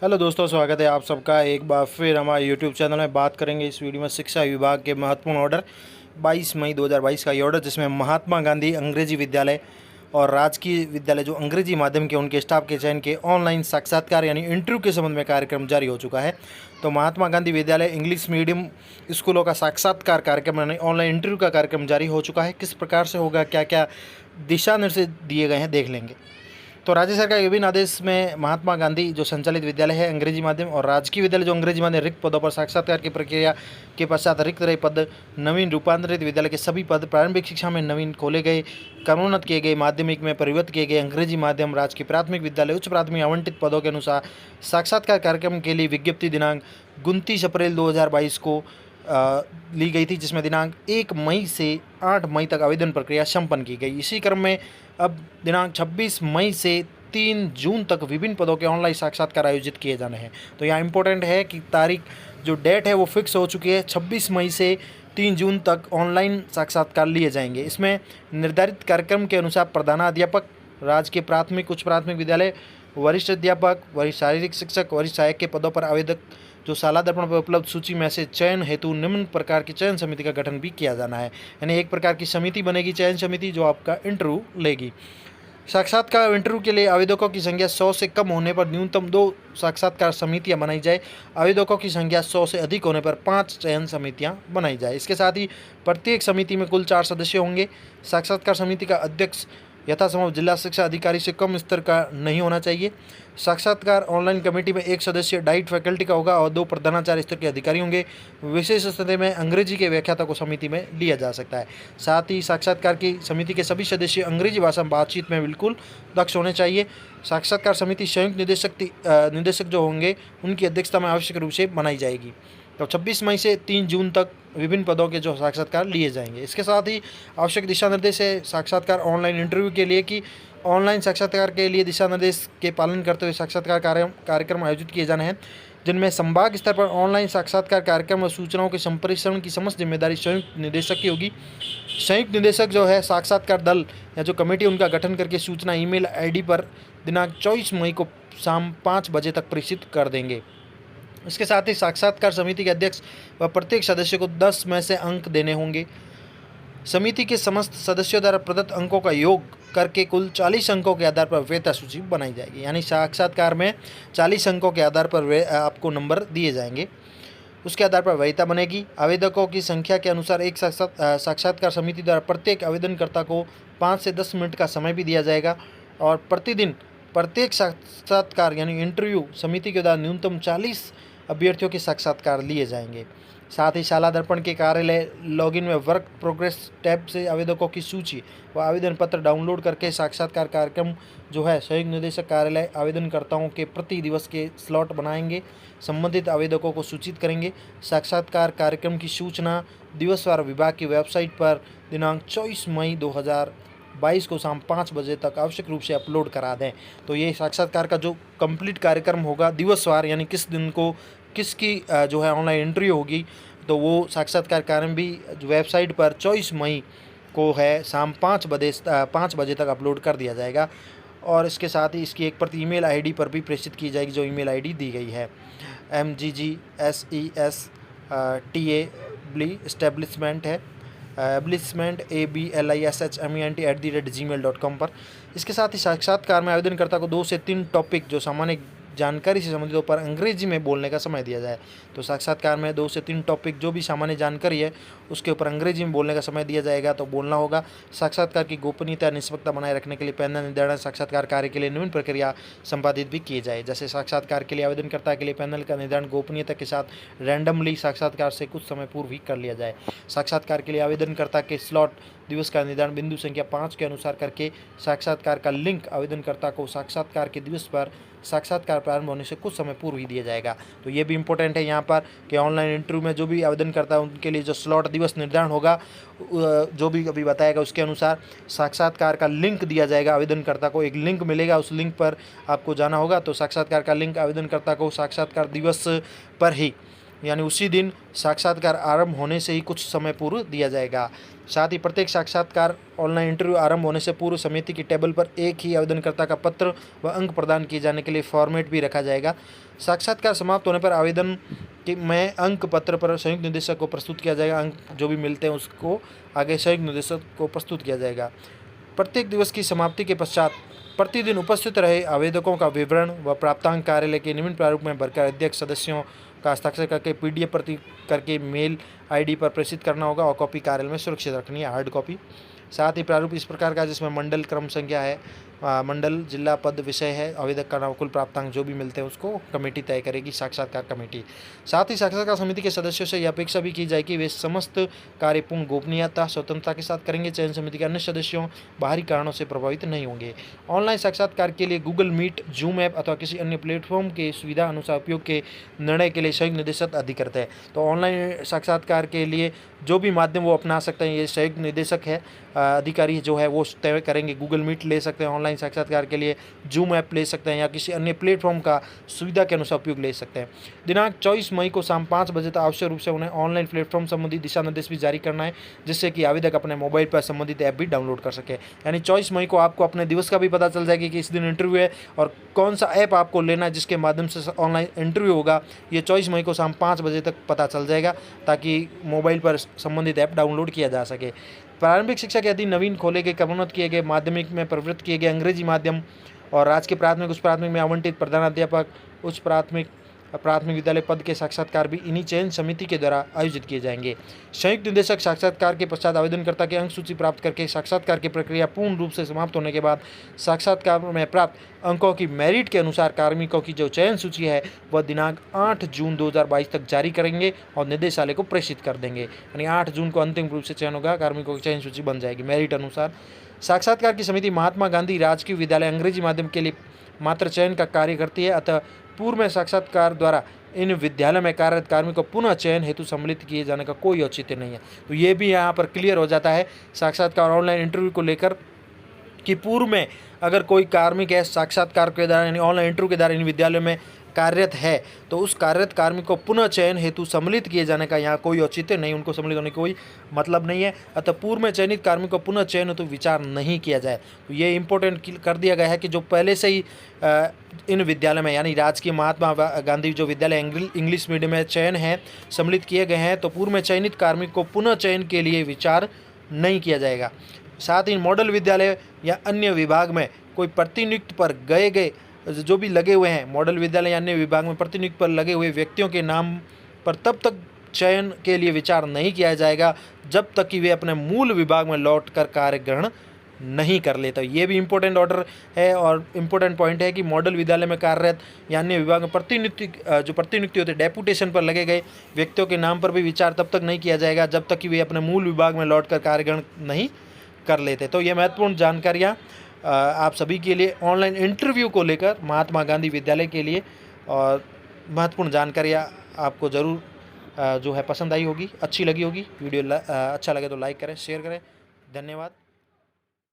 Hello दोस्तों, स्वागत है आप सबका एक बार फिर हमारे यूट्यूब चैनल में। बात करेंगे इस वीडियो में शिक्षा विभाग के महत्वपूर्ण ऑर्डर 22 मई 2022 का ये ऑर्डर, जिसमें महात्मा गांधी अंग्रेजी विद्यालय और राजकीय विद्यालय जो अंग्रेजी माध्यम के उनके स्टाफ के चयन के ऑनलाइन साक्षात्कार यानी इंटरव्यू के संबंध में कार्यक्रम जारी हो चुका है। तो महात्मा गांधी विद्यालय इंग्लिश मीडियम स्कूलों का साक्षात्कार कार्यक्रम यानी ऑनलाइन इंटरव्यू का कार्यक्रम जारी हो चुका है। किस प्रकार से होगा, क्या क्या दिशा निर्देश दिए गए हैं, देख लेंगे। तो राज्य सरकार के विभिन्न आदेश में महात्मा गांधी जो संचालित विद्यालय है अंग्रेजी माध्यम और राजकीय विद्यालय जो अंग्रेजी माध्यम रिक्त पदों पर साक्षात्कार की प्रक्रिया के पश्चात रिक्त रहे पद नवीन रूपांतरित विद्यालय के सभी पद प्रारंभिक शिक्षा में नवीन खोले गए, क्रमोन्नत किए गए, माध्यमिक में परिवर्तित किए गए अंग्रेजी माध्यम राजकीय प्राथमिक विद्यालय उच्च प्राथमिक आवंटित पदों के अनुसार साक्षात्कार कार्यक्रम के लिए विज्ञप्ति दिनांक 29 अप्रैल 2022 को ली गई थी, जिसमें दिनांक 1 मई से 8 मई तक आवेदन प्रक्रिया संपन्न की गई। इसी क्रम में अब दिनांक 26 मई से 3 जून तक विभिन्न पदों के ऑनलाइन साक्षात्कार आयोजित किए जाने हैं। तो यहाँ इंपॉर्टेंट है कि तारीख जो डेट है वो फिक्स हो चुकी है। 26 मई से 3 जून तक ऑनलाइन साक्षात्कार लिए जाएंगे। इसमें निर्धारित कार्यक्रम के अनुसार प्रधानाध्यापक, राजकीय प्राथमिक उच्च प्राथमिक विद्यालय, वरिष्ठ अध्यापक, वरिष्ठ शारीरिक शिक्षक, वरिष्ठ सहायक के पदों पर आवेदक जो शाला दर्पण पर उपलब्ध सूची में से चयन हेतु निम्न प्रकार की चयन समिति का गठन भी किया जाना है। यानी एक प्रकार की समिति बनेगी, चयन समिति, जो आपका इंटरव्यू लेगी। साक्षात्कार इंटरव्यू के लिए आवेदकों की संख्या 100 से कम होने पर न्यूनतम 2 साक्षात्कार समितियां बनाई जाए। आवेदकों की संख्या 100 से अधिक होने पर 5 चयन समितियां बनाई जाए। इसके साथ ही प्रत्येक समिति में कुल 4 सदस्य होंगे। साक्षात्कार समिति का अध्यक्ष यथासंभव जिला शिक्षा अधिकारी से कम स्तर का नहीं होना चाहिए। साक्षात्कार ऑनलाइन कमेटी में 1 सदस्य डाइट फैकल्टी का होगा और 2 प्रधानाचार्य स्तर के अधिकारी होंगे। विशेष स्थिति में अंग्रेजी के व्याख्याता को समिति में लिया जा सकता है। साथ ही साक्षात्कार की समिति के सभी सदस्य अंग्रेजी भाषा में बातचीत में बिल्कुल दक्ष होने चाहिए। साक्षात्कार समिति संयुक्त निदेशक जो होंगे उनकी अध्यक्षता में आवश्यक रूप से बनाई जाएगी। तो 26 मई से 3 जून तक विभिन्न पदों के जो साक्षात्कार लिए जाएंगे। इसके साथ ही आवश्यक दिशा निर्देश है साक्षात्कार ऑनलाइन इंटरव्यू के लिए कि ऑनलाइन साक्षात्कार के लिए दिशा निर्देश के पालन करते हुए साक्षात्कार कार्यक्रम आयोजित किए जाने हैं, जिनमें संभाग स्तर पर ऑनलाइन साक्षात्कार कार्यक्रम और सूचनाओं के संप्रेषण की समस्त जिम्मेदारी संयुक्त निदेशक की होगी। संयुक्त निदेशक जो है साक्षात्कार दल या जो कमेटी उनका गठन करके सूचना ईमेल आईडी पर दिनांक 24 मई को शाम 5 बजे तक प्रेषित कर देंगे। इसके साथ ही साक्षात्कार समिति के अध्यक्ष व प्रत्येक सदस्य को 10 में से अंक देने होंगे। समिति के समस्त सदस्यों द्वारा प्रदत्त अंकों का योग करके कुल 40 अंकों के आधार पर वरीयता सूची बनाई जाएगी। यानी साक्षात्कार में 40 अंकों के आधार पर आपको नंबर दिए जाएंगे, उसके आधार पर वरीयता बनेगी। आवेदकों की संख्या के अनुसार एक साक्षात्कार समिति द्वारा प्रत्येक आवेदनकर्ता को 5 से 10 मिनट का समय भी दिया जाएगा और प्रतिदिन प्रत्येक साक्षात्कार यानी इंटरव्यू समिति के द्वारा न्यूनतम 40 अभ्यर्थियों के साक्षात्कार लिए जाएंगे। साथ ही शाला दर्पण के कार्यालय लॉगिन में वर्क प्रोग्रेस टैब से आवेदकों की सूची व आवेदन पत्र डाउनलोड करके साक्षात्कार कार्यक्रम जो है संयुक्त निदेशक कार्यालय आवेदनकर्ताओं के प्रति दिवस के स्लॉट बनाएंगे, संबंधित आवेदकों को सूचित करेंगे। साक्षात्कार कार्यक्रम की सूचना दिवसवार विभाग की वेबसाइट पर दिनांक 24 मई 2022 को शाम 5 बजे तक आवश्यक रूप से अपलोड करा दें। तो ये साक्षात्कार का जो कंप्लीट कार्यक्रम होगा दिवसवार, यानी किस दिन को किसकी जो है ऑनलाइन इंटरव्यू होगी, तो वो साक्षात्कार कार्यक्रम भी वेबसाइट पर 24 मई को है शाम 5 बजे तक अपलोड कर दिया जाएगा। और इसके साथ ही इसकी एक प्रति ईमेल आईडी पर भी प्रेषित की जाएगी, जो ईमेल आईडी दी गई है MGGSESTA एस्टेब्लिशमेंट है ABLISHMENT@gmail.com पर। इसके साथ ही साक्षात्कार में आवेदनकर्ता को 2 से 3 टॉपिक जो सामान्य जानकारी से संबंधित पर अंग्रेजी में बोलने का समय दिया जाए। तो साक्षात्कार में 2 से 3 टॉपिक जो भी सामान्य जानकारी है उसके ऊपर अंग्रेजी में बोलने का समय दिया जाएगा, तो बोलना होगा। साक्षात्कार की गोपनीयता निष्पक्षता बनाए रखने के लिए पैनल निर्धारण साक्षात्कार कार्य के लिए निम्न प्रक्रिया संपादित भी किए जाए। जैसे साक्षात्कार के लिए आवेदनकर्ता के लिए पैनल का निर्धारण गोपनीयता के साथ रैंडमली साक्षात्कार से कुछ समय पूर्व ही कर लिया जाए। साक्षात्कार के लिए आवेदनकर्ता के स्लॉट दिवस का निर्धारण बिंदु संख्या 5 के अनुसार करके साक्षात्कार का लिंक आवेदनकर्ता को साक्षात्कार के दिवस पर साक्षात्कार प्रारंभ होने से कुछ समय पूर्व ही दिया जाएगा। तो ये भी इंपॉर्टेंट है यहाँ पर कि ऑनलाइन इंटरव्यू में जो भी आवेदन करता है उनके लिए जो स्लॉट दिवस निर्धारण होगा जो भी अभी बताएगा उसके अनुसार साक्षात्कार का लिंक दिया जाएगा। आवेदनकर्ता को एक लिंक मिलेगा, उस लिंक पर आपको जाना होगा। तो साक्षात्कार का लिंक आवेदनकर्ता को साक्षात्कार दिवस पर ही यानी उसी दिन साक्षात्कार आरंभ होने से ही कुछ समय पूर्व दिया जाएगा। साथ ही प्रत्येक साक्षात्कार ऑनलाइन इंटरव्यू आरंभ होने से पूर्व समिति की टेबल पर एक ही आवेदनकर्ता का पत्र व अंक प्रदान किए जाने के लिए फॉर्मेट भी रखा जाएगा। साक्षात्कार समाप्त होने पर आवेदन में अंक पत्र पर संयुक्त निदेशक को प्रस्तुत किया जाएगा। अंक जो भी मिलते हैं उसको आगे संयुक्त निदेशक को प्रस्तुत किया जाएगा। प्रत्येक दिवस की समाप्ति के पश्चात प्रतिदिन उपस्थित रहे आवेदकों का विवरण व प्राप्तांक कार्यालय के निम्न प्रारूप में भरकर अध्यक्ष सदस्यों का हस्ताक्षर करके PDF प्रति करके मेल ID पर प्रेषित करना होगा और कॉपी कार्यालय में सुरक्षित रखनी है, हार्ड कॉपी। साथ ही प्रारूप इस प्रकार का जिसमें मंडल क्रम संख्या है, मंडल, जिला, पद, विषय है, आवेदक का नाम, कुल प्राप्तांक जो भी मिलते हैं उसको कमेटी तय करेगी, साक्षात्कार कमेटी। साथ ही साक्षात्कार समिति के सदस्यों से यह अपेक्षा भी की जाए कि वे समस्त कार्य पूर्ण गोपनीयता स्वतंत्रता के साथ करेंगे। चयन समिति के अन्य सदस्यों बाहरी कारणों से प्रभावित नहीं होंगे। ऑनलाइन साक्षात्कार के लिए गूगल मीट, जूम ऐप अथवा किसी अन्य प्लेटफॉर्म के सुविधा अनुसार उपयोग के निर्णय के लिए संयुक्त निदेशक अधिकृत है। तो ऑनलाइन साक्षात्कार के लिए जो भी माध्यम वो अपना सकते हैं, ये संयुक्त निदेशक है, अधिकारी जो है वो तय करेंगे। गूगल मीट ले सकते हैं ऑनलाइन साक्षात्कार के लिए, जूम ऐप ले सकते हैं या किसी अन्य प्लेटफॉर्म का सुविधा के अनुसार उपयोग ले सकते हैं। दिनांक 24 मई को शाम 5 बजे तक आवश्यक रूप से उन्हें ऑनलाइन प्लेटफॉर्म संबंधी दिशा निर्देश भी जारी करना है, जिससे कि आवेदक अपने मोबाइल पर संबंधित ऐप भी डाउनलोड कर सके। यानी 24 मई को आपको अपने दिवस का भी पता चल जाएगा कि इस दिन इंटरव्यू है और कौन सा ऐप आपको लेना है जिसके माध्यम से ऑनलाइन इंटरव्यू होगा। ये 24 मई को शाम 5 बजे तक पता चल जाएगा ताकि मोबाइल पर संबंधित ऐप डाउनलोड किया जा सके। प्रारंभिक शिक्षा के अधीन नवीन खोले गए, क्रमोन्नत किए गए, माध्यमिक में प्रवृत्त किए गए अंग्रेजी माध्यम और राजकीय प्राथमिक, उच्च प्राथमिक में आवंटित प्रधानाध्यापक, उच्च प्राथमिक विद्यालय पद के साक्षात्कार भी इन्हीं चयन समिति के द्वारा आयोजित किए जाएंगे। संयुक्त निदेशक साक्षात्कार के पश्चात आवेदनकर्ता की अंक सूची प्राप्त करके साक्षात्कार की प्रक्रिया पूर्ण रूप से समाप्त होने के बाद साक्षात्कार में प्राप्त अंकों की मेरिट के अनुसार कार्मिकों की जो चयन सूची है वह दिनांक 8 जून 2022 तक जारी करेंगे और निदेशालय को प्रेषित कर देंगे। यानी 8 जून को अंतिम रूप से चयन होगा, कार्मिकों की चयन सूची बन जाएगी मेरिट अनुसार। साक्षात्कार की समिति महात्मा गांधी राजकीय विद्यालय अंग्रेजी माध्यम के लिए मात्र चयन का कार्य करती है, अतः पूर्व में साक्षात्कार द्वारा इन विद्यालय में कार्यरत कार्मिकों को पुनः चयन हेतु सम्मिलित किए जाने का कोई औचित्य नहीं है। तो ये भी यहाँ पर क्लियर हो जाता है साक्षात्कार ऑनलाइन इंटरव्यू को लेकर कि पूर्व में अगर कोई कार्मिक है साक्षात्कार के द्वारा यानी ऑनलाइन इंटरव्यू के द्वारा इन विद्यालयों में कार्यरत है तो उस कार्यरत कार्मिक को पुनः चयन हेतु सम्मिलित किए जाने का यहाँ कोई औचित्य नहीं, उनको सम्मिलित होने का कोई मतलब नहीं है। अतः पूर्व में चयनित कार्मिक को पुनः चयन हेतु विचार नहीं किया जाए। तो ये इंपॉर्टेंट कर दिया गया है कि जो पहले से ही इन विद्यालय में यानी राजकीय महात्मा गांधी जो विद्यालय इंग्लिश मीडियम में चयन है सम्मिलित किए गए हैं, तो पूर्व में चयनित कार्मिक को पुनः चयन के लिए विचार नहीं किया जाएगा। साथ ही मॉडल विद्यालय या अन्य विभाग में कोई प्रतिनियुक्त पर गए जो भी लगे हुए हैं, मॉडल विद्यालय या अन्य विभाग में प्रतिनियुक्त पर लगे हुए व्यक्तियों के नाम पर तब तक चयन के लिए विचार नहीं किया जाएगा जब तक कि वे अपने मूल विभाग में लौट कर कार्य ग्रहण नहीं कर लेते। ये भी इम्पोर्टेंट ऑर्डर है और इम्पोर्टेंट पॉइंट है कि मॉडल विद्यालय में कार्यरत या अन्य विभाग में प्रतिनियुक्ति होते डेपुटेशन पर लगे गए व्यक्तियों के नाम पर भी विचार तब तक नहीं किया जाएगा जब तक कि वे अपने मूल विभाग में लौट कर कार्य ग्रहण नहीं कर लेते। तो ये महत्वपूर्ण जानकारियाँ आप सभी के लिए ऑनलाइन इंटरव्यू को लेकर महात्मा गांधी विद्यालय के लिए और महत्वपूर्ण जानकारियाँ आपको ज़रूर जो है पसंद आई होगी, अच्छी लगी होगी। वीडियो अच्छा लगे तो लाइक करें, शेयर करें। धन्यवाद।